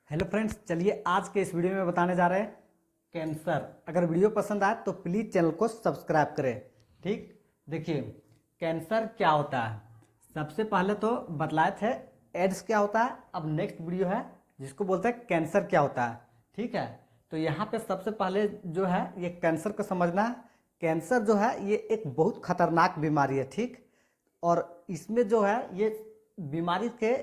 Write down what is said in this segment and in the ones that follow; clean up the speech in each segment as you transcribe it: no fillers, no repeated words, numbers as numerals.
Hello friends, चलिए आज के इस वीडियो में बताने जा रहे हैं कैंसर। अगर वीडियो पसंद आए तो प्लीज़ चैनल को सब्सक्राइब करें। ठीक, देखिए कैंसर क्या होता है। सबसे पहले तो बतलाए थे एड्स क्या होता है। अब नेक्स्ट वीडियो है जिसको बोलते हैं कैंसर क्या होता है। ठीक है, तो यहाँ पे सबसे पहले जो है ये कैंसर को समझना है। कैंसर जो है ये एक बहुत खतरनाक बीमारी है। ठीक, और इसमें जो है ये बीमारी के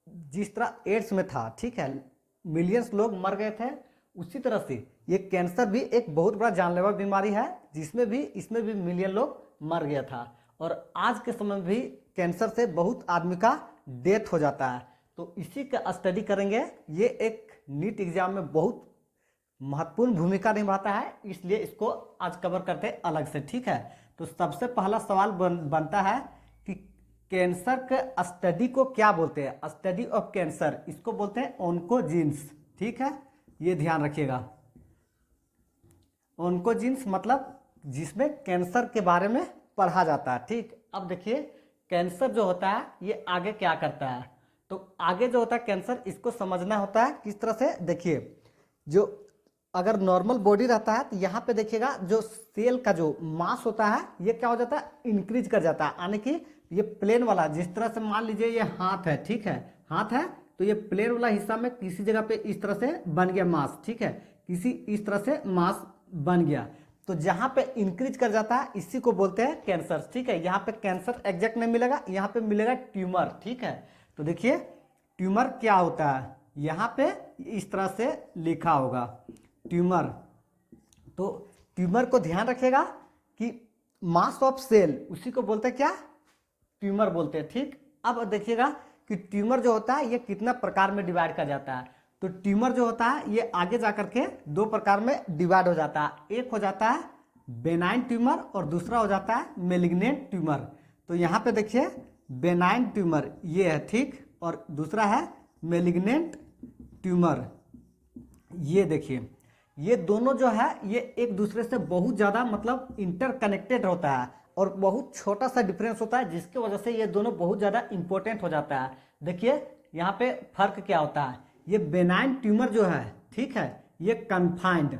जिस तरह एड्स में था, ठीक है, मिलियंस लोग मर गए थे, उसी तरह से ये कैंसर भी एक बहुत बड़ा जानलेवा बीमारी है जिसमें भी इसमें भी मिलियन लोग मर गया था। और आज के समय में भी कैंसर से बहुत आदमी का डेथ हो जाता है। तो इसी का स्टडी करेंगे। ये एक नीट एग्जाम में बहुत महत्वपूर्ण भूमिका निभाता है, इसलिए इसको आज कवर करते हैं अलग से। ठीक है, तो सबसे पहला सवाल बनता है कि कैंसर के स्टडी को क्या बोलते हैं। स्टडी ऑफ कैंसर इसको बोलते हैं ऑन्कोजीन्स। ठीक है, ये ध्यान रखिएगा। ऑन्कोजीन्स मतलब जिसमें कैंसर के बारे में पढ़ा जाता है। ठीक, अब देखिए कैंसर जो होता है ये आगे क्या करता है। तो आगे जो होता है कैंसर, इसको समझना होता है किस तरह से। देखिए, जो अगर नॉर्मल बॉडी रहता है तो यहाँ पे देखिएगा जो सेल का जो मास होता है ये क्या हो जाता है, इंक्रीज कर जाता है। यानी कि ये प्लेन वाला, जिस तरह से मान लीजिए ये हाथ है, ठीक है, हाथ है तो ये प्लेन वाला हिस्सा में किसी जगह पे इस तरह से बन गया मास। ठीक है, किसी इस तरह से मास बन गया, तो जहाँ पे इंक्रीज कर जाता है इसी को बोलते हैं कैंसर। ठीक है, यहाँ पे कैंसर एग्जैक्ट नहीं मिलेगा, यहाँ पे मिलेगा ट्यूमर। ठीक है, तो देखिए ट्यूमर क्या होता है, यहाँ पे इस तरह से लिखा होगा ट्यूमर। तो ट्यूमर को ध्यान रखिएगा कि मास ऑफ सेल उसी को बोलते हैं क्या, ट्यूमर बोलते हैं। ठीक, अब देखिएगा कि ट्यूमर जो होता है ये कितना प्रकार में डिवाइड कर जाता है। तो ट्यूमर जो होता है ये आगे जाकर के दो प्रकार में डिवाइड हो जाता है। एक हो जाता है बेनाइन ट्यूमर और दूसरा हो जाता है मेलिग्नेंट ट्यूमर। तो यहाँ पे देखिए बेनाइन ट्यूमर ये है, ठीक, और दूसरा है मेलिग्नेंट ट्यूमर। ये देखिए ये दोनों जो है ये एक दूसरे से बहुत ज़्यादा मतलब इंटरकनेक्टेड होता है और बहुत छोटा सा डिफरेंस होता है, जिसकी वजह से ये दोनों बहुत ज़्यादा इंपॉर्टेंट हो जाता है। देखिए यहाँ पे फर्क क्या होता है। ये बेनाइन ट्यूमर जो है, ठीक है, ये कन्फाइंड,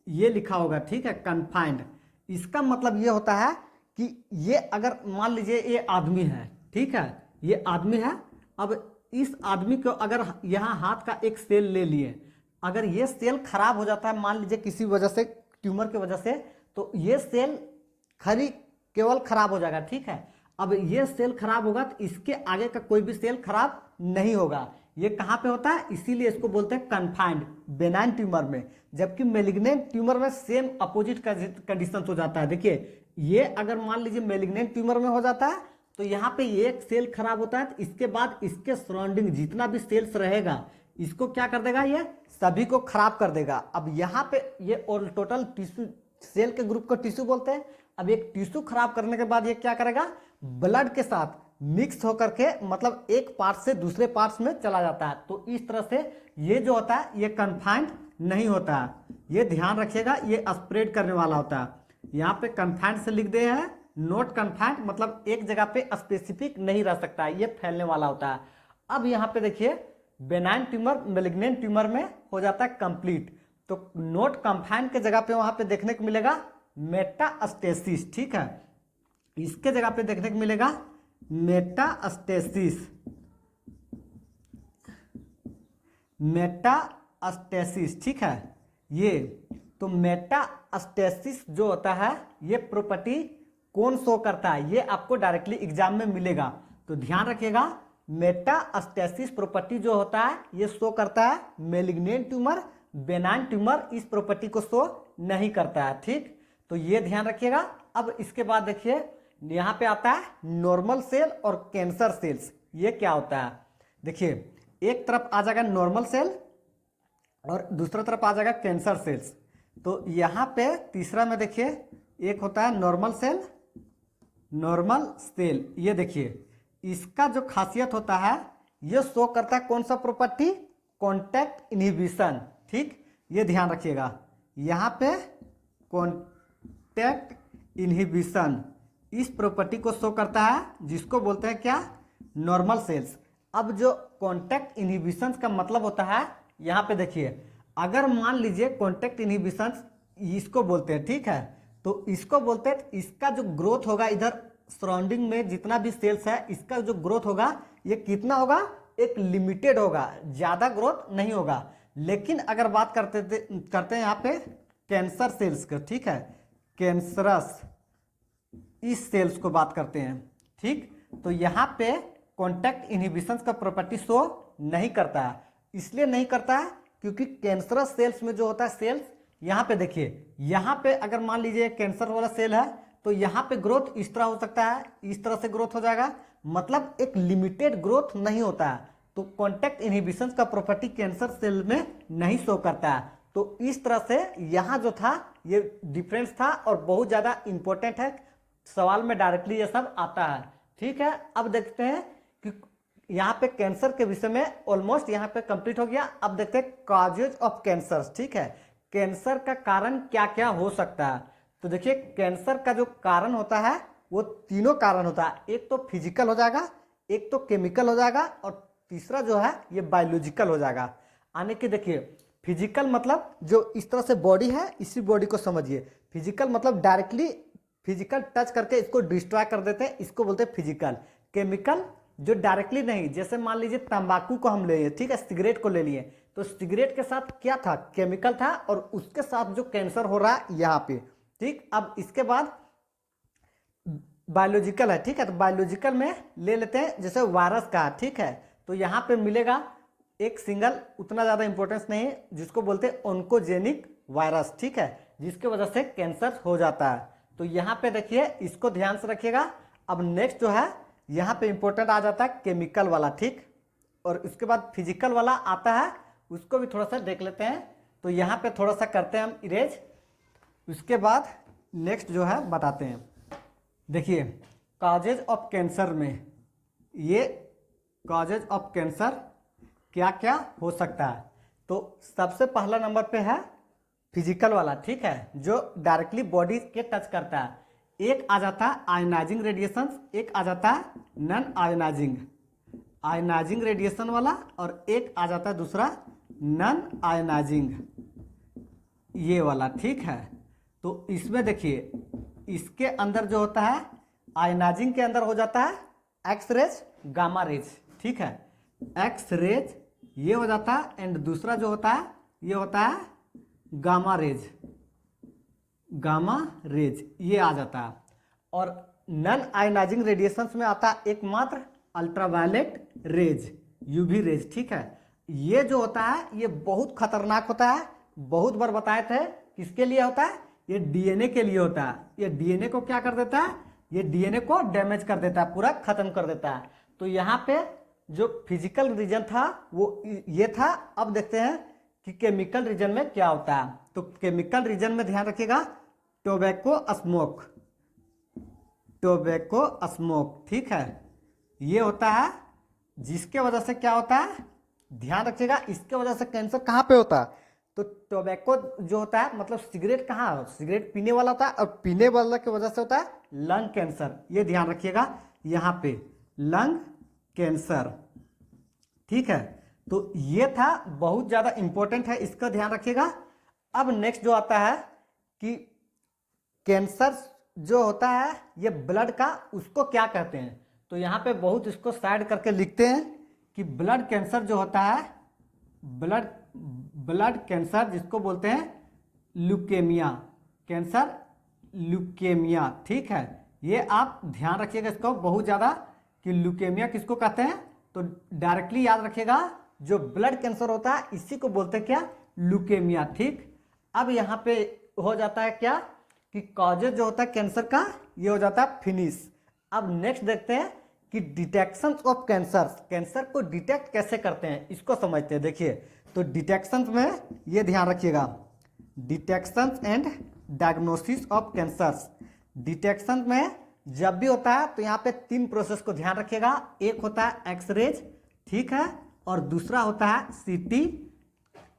ये लिखा होगा, ठीक है, कन्फाइंड। इसका मतलब ये होता है कि ये अगर मान लीजिए ये आदमी है, ठीक है, ये आदमी है। अब इस आदमी को अगर यहाँ हाथ का एक सेल ले लिए, अगर ये सेल खराब हो जाता है मान लीजिए किसी वजह से, ट्यूमर की वजह से, तो ये सेल केवल खराब हो जाएगा। ठीक है, अब ये सेल खराब होगा तो इसके आगे का कोई भी सेल खराब नहीं होगा। ये कहाँ पे होता है, इसीलिए इसको बोलते हैं कन्फाइंड बेनाइन ट्यूमर में। जबकि मेलिग्नेंट ट्यूमर में सेम अपोजिट कंडीशन हो जाता है। देखिए ये अगर मान लीजिए मेलिग्नेंट ट्यूमर में हो जाता है तो यहाँ पे ये एक सेल खराब होता है, तो इसके बाद इसके सराउंडिंग जितना भी सेल्स रहेगा इसको क्या कर देगा, ये सभी को खराब कर देगा। अब यहाँ पे ये और टोटल टिश्यू, सेल के ग्रुप को टिश्यू बोलते हैं। अब एक टिश्यू खराब करने के बाद ये क्या करेगा, ब्लड के साथ मिक्स होकर के मतलब एक पार्ट से दूसरे पार्ट्स में चला जाता है। तो इस तरह से ये जो होता है ये कन्फाइंड नहीं होता है, ये ध्यान रखिएगा, ये स्प्रेड करने वाला होता है। यहाँ पे कन्फाइंड से लिख दे हैं, नोट कन्फाइंड मतलब एक जगह पे स्पेसिफिक नहीं रह सकता है, ये फैलने वाला होता है। अब यहाँ पे देखिए बेनाइन ट्यूमर मेलिग्नेंट ट्यूमर में हो जाता है कंप्लीट। तो नोट कन्फाइंड के जगह पे वहां पे देखने को मिलेगा मेटास्टेसिस। ठीक है, इसके जगह पे देखने को मिलेगा मेटास्टेसिस, मेटास्टेसिस। ठीक है, ये तो मेटास्टेसिस जो होता है ये प्रॉपर्टी कौन शो करता है, ये आपको डायरेक्टली एग्जाम में मिलेगा। तो ध्यान रखिएगा मेटास्टेसिस प्रॉपर्टी जो होता है ये शो करता है मेलिग्नेंट ट्यूमर, बेनाइन ट्यूमर इस प्रॉपर्टी को शो नहीं करता है। ठीक, तो ये ध्यान रखिएगा। अब इसके बाद देखिए यहाँ पे आता है नॉर्मल सेल और कैंसर सेल्स। ये क्या होता है, देखिए एक तरफ आ जाएगा नॉर्मल सेल और दूसरा तरफ आ जाएगा कैंसर सेल्स। तो यहाँ पे तीसरा में देखिए एक होता है नॉर्मल सेल, नॉर्मल सेल। ये देखिए इसका जो खासियत होता है ये शो करता है कौन सा प्रॉपर्टी, कॉन्टैक्ट इनहिबिशन। ठीक, ये ध्यान रखिएगा, यहाँ पे कॉन्टैक्ट इनहिबिशन इस प्रॉपर्टी को शो करता है, जिसको बोलते हैं क्या, नॉर्मल सेल्स। अब जो कॉन्टैक्ट इनहिबिशंस का मतलब होता है, यहाँ पे देखिए, अगर मान लीजिए कॉन्टैक्ट इनहिबिशंस इसको बोलते हैं, ठीक है, तो इसको बोलते हैं, इसका जो ग्रोथ होगा इधर सराउंडिंग में जितना भी सेल्स है, इसका जो ग्रोथ होगा ये कितना होगा, एक लिमिटेड होगा, ज़्यादा ग्रोथ नहीं होगा। लेकिन अगर बात करते हैं यहाँ पे कैंसर सेल्स का, ठीक है, कैंसरस इस सेल्स को बात करते हैं, ठीक, तो यहाँ पे कॉन्टैक्ट इनहिबिशंस का प्रॉपर्टी शो नहीं करता है। इसलिए नहीं करता है क्योंकि कैंसरस सेल्स में जो होता है सेल्स, यहाँ पे देखिए, यहाँ पे अगर मान लीजिए कैंसर वाला सेल है तो यहाँ पे ग्रोथ इस तरह हो सकता है, इस तरह से ग्रोथ हो जाएगा, मतलब एक लिमिटेड ग्रोथ नहीं होता है। तो कॉन्टैक्ट इनहिबिशंस का प्रॉपर्टी कैंसर सेल में नहीं शो करता है। तो इस तरह से यहाँ जो था ये डिफरेंस था और बहुत ज़्यादा इंपॉर्टेंट है, सवाल में डायरेक्टली ये सब आता है, ठीक है। अब देखते हैं कि यहाँ पे कैंसर के विषय में ऑलमोस्ट यहाँ पे कंप्लीट हो गया। अब देखते हैं कॉजेज ऑफ कैंसर, ठीक है, कैंसर का कारण क्या क्या हो सकता है। तो देखिए कैंसर का जो कारण होता है वो तीनों कारण होता है, एक तो फिजिकल हो जाएगा, एक तो केमिकल हो जाएगा और तीसरा जो है ये बायोलॉजिकल हो जाएगा। आने के देखिए फिजिकल मतलब जो इस तरह से बॉडी है, इसी बॉडी को समझिए। फिजिकल मतलब डायरेक्टली फिजिकल टच करके इसको डिस्ट्रॉय कर देते हैं, इसको बोलते हैं फिजिकल। केमिकल जो डायरेक्टली नहीं, जैसे मान लीजिए तंबाकू को हम ले, ठीक है, सिगरेट को ले लिए, तो सिगरेट के साथ क्या था, केमिकल था, और उसके साथ जो कैंसर हो रहा है यहाँ पे, ठीक। अब इसके बाद बायोलॉजिकल है, ठीक है, तो बायोलॉजिकल में ले लेते हैं जैसे वायरस का, ठीक है, तो यहाँ पे मिलेगा एक सिंगल, उतना ज़्यादा इंपॉर्टेंस नहीं है, जिसको बोलते हैं ऑन्कोजेनिक वायरस, ठीक है, जिसके वजह से कैंसर हो जाता है। तो यहाँ पे देखिए इसको ध्यान से रखिएगा। अब नेक्स्ट जो है यहाँ पे इंपॉर्टेंट आ जाता है केमिकल वाला, ठीक, और उसके बाद फिजिकल वाला आता है, उसको भी थोड़ा सा देख लेते हैं। तो यहाँ पे थोड़ा सा करते हैं हम इरेज, उसके बाद नेक्स्ट जो है बताते हैं। देखिए कॉजेज ऑफ कैंसर में, ये कॉजेज ऑफ कैंसर क्या क्या हो सकता है। तो सबसे पहला नंबर पे है फिजिकल वाला, ठीक है, जो डायरेक्टली बॉडी के टच करता है। एक आ जाता है आयनाइजिंग रेडिएशन, एक आ जाता है नॉन आयनाइजिंग रेडिएशन वाला, और एक आ जाता है दूसरा नॉन आयनाइजिंग ये वाला, ठीक है। तो इसमें देखिए इसके अंदर जो होता है आयनाइजिंग के अंदर हो जाता है एक्स रेज, गामा रेज, ठीक है, एक्स रेज ये हो जाता है, एंड दूसरा जो होता है ये होता है गामा रेज, ये आ जाता है। और नॉन आयनाइजिंग रेडिएशंस में आता है एकमात्र अल्ट्रावायलेट रेज, यूवी रेज, ठीक है। ये जो होता है ये बहुत खतरनाक होता है, बहुत बार बताए थे। किसके लिए होता है, ये डीएनए के लिए होता है। ये डीएनए को क्या कर देता है, ये डीएनए को डैमेज कर देता है, पूरा खत्म कर देता है। तो यहाँ पे जो फिजिकल रीजन था वो ये था। अब देखते हैं कि केमिकल रीजन में क्या होता है। तो केमिकल रीजन में ध्यान रखिएगा टोबैको स्मोक, ठीक है, ये होता है, जिसके वजह से क्या होता है, ध्यान रखिएगा, इसके वजह से कैंसर कहाँ पे होता है। तो टोबैको जो होता है मतलब सिगरेट, कहाँ, सिगरेट पीने वाला होता है, और पीने वाला की वजह से होता है लंग कैंसर। ये ध्यान रखिएगा यहाँ पे लंग कैंसर, ठीक है। तो ये था, बहुत ज़्यादा इंपॉर्टेंट है, इसका ध्यान रखिएगा। अब नेक्स्ट जो आता है कि कैंसर जो होता है ये ब्लड का, उसको क्या कहते हैं। तो यहाँ पे बहुत इसको साइड करके लिखते हैं कि ब्लड कैंसर जो होता है, ब्लड कैंसर जिसको बोलते हैं ल्यूकेमिया, कैंसर ल्यूकेमिया, ठीक है। ये आप ध्यान रखिएगा इसको बहुत ज़्यादा कि ल्यूकेमिया किसको कहते हैं। तो डायरेक्टली याद रखिएगा जो ब्लड कैंसर होता है इसी को बोलते हैं क्या, ल्यूकेमिया, ठीक। अब यहाँ पे हो जाता है क्या कि कॉजेज जो होता है कैंसर का ये हो जाता है फिनिश। अब नेक्स्ट देखते हैं कि डिटेक्शन ऑफ कैंसर को डिटेक्ट कैसे करते हैं, इसको समझते हैं। देखिए तो डिटेक्शन में ये ध्यान रखिएगा, detection and diagnosis of cancer. Detection में जब भी होता है तो यहाँ पे 3 प्रोसेस को ध्यान रखिएगा। एक होता है एक्सरेज, ठीक है, और दूसरा होता है सीटी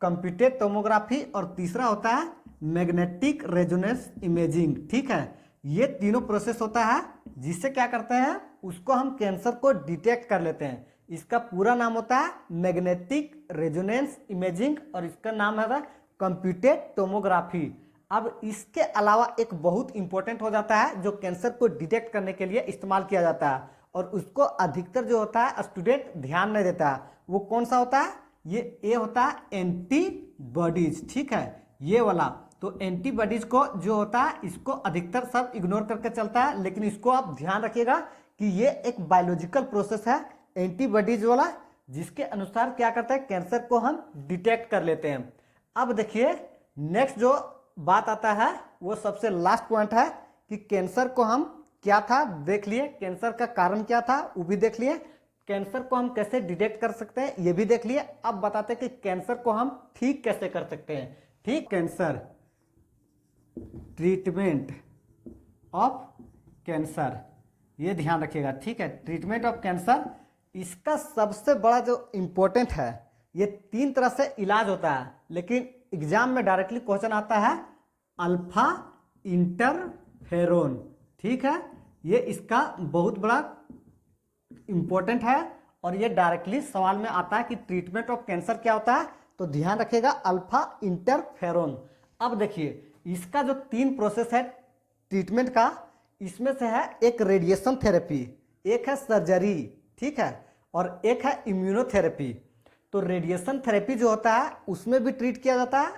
कंप्यूटेड टोमोग्राफी, और तीसरा होता है मैग्नेटिक रेजोनेंस इमेजिंग, ठीक है। ये तीनों प्रोसेस होता है जिससे क्या करते हैं, उसको हम कैंसर को डिटेक्ट कर लेते हैं। इसका पूरा नाम होता है मैग्नेटिक रेजोनेंस इमेजिंग और इसका नाम है कंप्यूटेड टोमोग्राफी। अब इसके अलावा एक बहुत इंपॉर्टेंट हो जाता है जो कैंसर को डिटेक्ट करने के लिए इस्तेमाल किया जाता है और उसको अधिकतर जो होता है स्टूडेंट ध्यान नहीं देता है, वो कौन सा होता है? ये होता है एंटीबॉडीज, ठीक है, ये वाला। तो एंटीबॉडीज को जो होता है इसको अधिकतर सब इग्नोर करके चलता है, लेकिन इसको आप ध्यान रखिएगा कि ये एक बायोलॉजिकल प्रोसेस है एंटीबॉडीज वाला, जिसके अनुसार क्या करता है कैंसर को हम डिटेक्ट कर लेते हैं। अब देखिए नेक्स्ट जो बात आता है वो सबसे लास्ट पॉइंट है कि कैंसर को हम क्या था देख लिए, कैंसर का कारण क्या था वो भी देख लिए, कैंसर को हम कैसे डिटेक्ट कर सकते हैं ये भी देख लिए। अब बताते हैं कि कैंसर को हम ठीक कैसे कर सकते हैं। ठीक, कैंसर ट्रीटमेंट ऑफ कैंसर, ये ध्यान रखिएगा, ठीक है। ट्रीटमेंट ऑफ कैंसर इसका सबसे बड़ा जो इम्पोर्टेंट है, ये 3 तरह से इलाज होता है, लेकिन एग्जाम में डायरेक्टली क्वेश्चन आता है अल्फा इंटरफेरोन, ठीक है, ये इसका बहुत बड़ा इंपॉर्टेंट है और ये डायरेक्टली सवाल में आता है कि ट्रीटमेंट ऑफ कैंसर क्या होता है, तो ध्यान रखिएगा अल्फा इंटरफेरोन। अब देखिए इसका जो 3 प्रोसेस है ट्रीटमेंट का, इसमें से है एक रेडिएशन थेरेपी, एक है सर्जरी, ठीक है, और एक है इम्यूनोथेरेपी। तो रेडिएशन थेरेपी जो होता है उसमें भी ट्रीट किया जाता है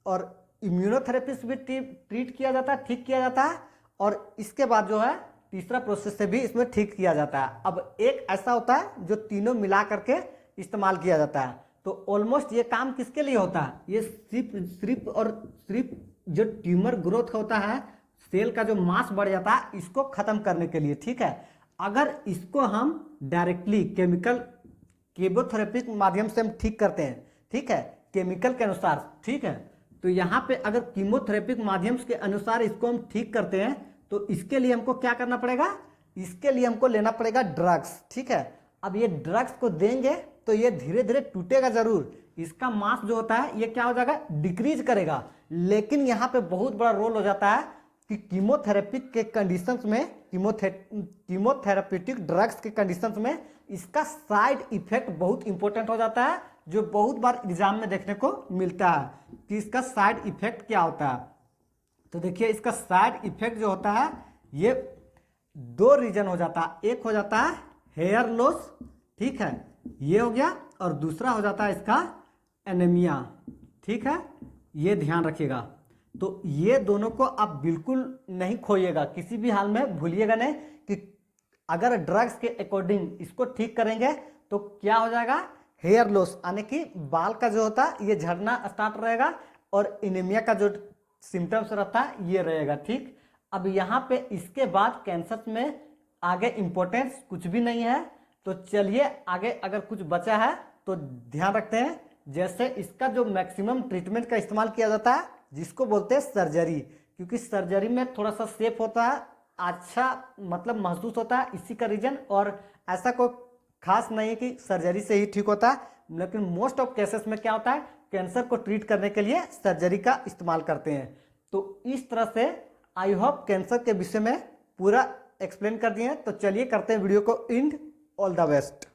और इम्यूनोथेरेपी से भी ट्रीट किया जाता है, ठीक किया जाता है, और इसके बाद जो है तीसरा प्रोसेस से भी इसमें ठीक किया जाता है। अब एक ऐसा होता है जो तीनों मिला करके इस्तेमाल किया जाता है। तो ऑलमोस्ट ये काम किसके लिए होता है? ये सिर्फ जो ट्यूमर ग्रोथ होता है, सेल का जो मास बढ़ जाता है, इसको खत्म करने के लिए, ठीक है। अगर इसको हम डायरेक्टली केमोथेरेपी के माध्यम से हम ठीक करते हैं, ठीक है, केमिकल के अनुसार, ठीक है, तो यहाँ पे अगर कीमोथेरेपी के माध्यम के अनुसार इसको हम ठीक करते हैं तो इसके लिए हमको क्या करना पड़ेगा? इसके लिए हमको लेना पड़ेगा ड्रग्स, ठीक है। अब ये ड्रग्स को देंगे तो ये धीरे धीरे टूटेगा जरूर, इसका मास जो होता है ये क्या हो जाएगा? डिक्रीज करेगा। लेकिन यहाँ पे बहुत बड़ा रोल हो जाता है कि कीमोथेरेपी के कंडीशंस में, कीमोथेरेप्यूटिक ड्रग्स के कंडीशंस में इसका साइड इफेक्ट बहुत इंपॉर्टेंट हो जाता है, जो बहुत बार एग्जाम में देखने को मिलता है कि इसका साइड इफेक्ट क्या होता है। तो देखिए इसका साइड इफेक्ट जो होता है ये 2 रीजन हो जाता है, एक हो जाता है हेयर लॉस, ठीक है, ये हो गया, और दूसरा हो जाता है इसका एनीमिया, ठीक है, ये ध्यान रखिएगा। तो ये दोनों को आप बिल्कुल नहीं खोइएगा, किसी भी हाल में भूलिएगा नहीं कि अगर ड्रग्स के अकॉर्डिंग इसको ठीक करेंगे तो क्या हो जाएगा? हेयर लॉस, यानी कि बाल का जो होता है ये झड़ना स्टार्ट रहेगा और एनीमिया का जो सिम्टम्स रहता है ये रहेगा, ठीक। अब यहाँ पे इसके बाद कैंसर में आगे इम्पोर्टेंस कुछ भी नहीं है, तो चलिए आगे अगर कुछ बचा है तो ध्यान रखते हैं। जैसे इसका जो मैक्सिमम ट्रीटमेंट का इस्तेमाल किया जाता है जिसको बोलते हैं सर्जरी, क्योंकि सर्जरी में थोड़ा सा सेफ होता है, अच्छा मतलब महसूस होता है, इसी का रीजन, और ऐसा कोई खास नहीं है कि सर्जरी से ही ठीक होता है, लेकिन मोस्ट ऑफ केसेस में क्या होता है कैंसर को ट्रीट करने के लिए सर्जरी का इस्तेमाल करते हैं। तो इस तरह से आई होप कैंसर के विषय में पूरा एक्सप्लेन कर दिए हैं। तो चलिए करते हैं वीडियो को एंड। All the best.